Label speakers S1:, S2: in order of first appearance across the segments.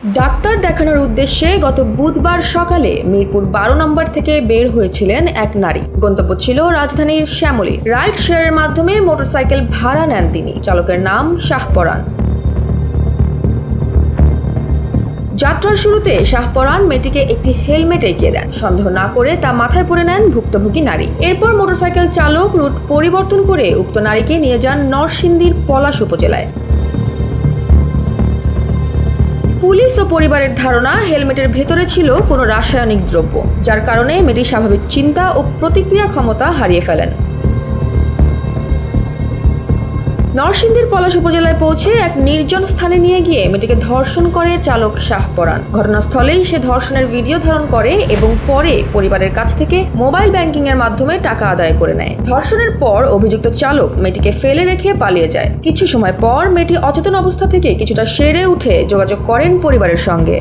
S1: Doctor দেখানোর উদ্দেশ্যে গত বুধবার সকালে মিরপুর 12 নম্বর থেকে বের হয়েছিলেন এক নারী। গন্তব্য ছিল রাজধানীর শ্যামলী। রাইড শেয়ারের মাধ্যমে মোটরসাইকেল ভাড়া নেন তিনি। চালকের নাম শাহপরান। যাত্রার শুরুতে শাহপরান মেয়েটিকে একটি হেলমেট এগিয়ে দেন। সন্দেহ না করে তা মাথায় পরে নেন ভুক্তভোগী নারী। এরপর মোটরসাইকেল চালক রুট পরিবর্তন করে উক্ত নারীকে নিয়ে যান নরসিংদীর পলাশ উপজেলায়। পুলিশ ও পরিবারের ধারণা, হেলমেটের ভেতরে ছিল কোনো রাসায়নিক দ্রব্য, যার কারণে মেয়েটি স্বাভাবিক চিন্তা ও প্রতিক্রিয়া ক্ষমতা হারিয়ে ফেলেন। নরসিংদীর পলাশ উপজেলায় পৌঁছে এক নির্জন স্থানে নিয়ে গিয়ে মেয়েটিকে ধর্ষণ করে চালক শাহপরান। ঘটনাস্থলেই সে ধর্ষণের ভিডিও ধারণ করে এবং পরে পরিবারের কাছ থেকে মোবাইল ব্যাংকিং এর মাধ্যমে টাকা আদায় করে নেয়। ধর্ষণের পর অভিযুক্ত চালক মেয়েটিকে ফেলে রেখে পালিয়ে যায়। কিছু সময় পর মেয়েটি অচেতন অবস্থা থেকে কিছুটা সেরে উঠে যোগাযোগ করেন পরিবারের সঙ্গে।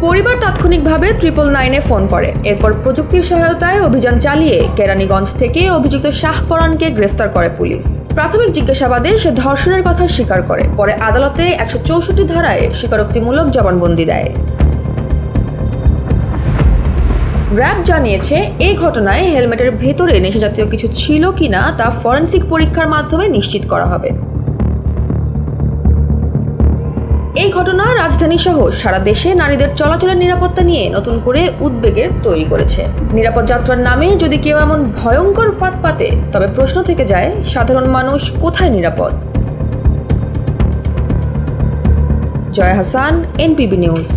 S1: পরিবার তাৎক্ষণিকভাবে 999-এ ফোন করে। এরপর প্রযুক্তির সহায়তায় অভিযান চালিয়ে কেরানীগঞ্জ থেকে অভিযুক্ত শাহপরানকে গ্রেফতার করে পুলিশ। প্রাথমিক জিজ্ঞাসাবাদে সে ধর্ষণের কথা স্বীকার করে। পরে আদালতে 164 ধারায় স্বীকারোক্তিমূলক জবানবন্দি দেয়। র্যাব জানিয়েছে, এই ঘটনায় হেলমেটের ভেতরে নেশাজাতীয় কিছু ছিল কিনা তা ফরেনসিক পরীক্ষার মাধ্যমে নিশ্চিত করা হবে। এই ঘটনা রাজধানী সহ সারা দেশে নারীদের চলাচলের নিরাপত্তা নিয়ে নতুন করে উদ্বেগের তৈরি করেছে। নিরাপদ যাত্রার নামে যদি কেউ এমন ভয়ঙ্কর ফাঁদ পাতে, তবে প্রশ্ন থেকে যায়, সাধারণ মানুষ কোথায় নিরাপদ? Joya Hasan, NPB news.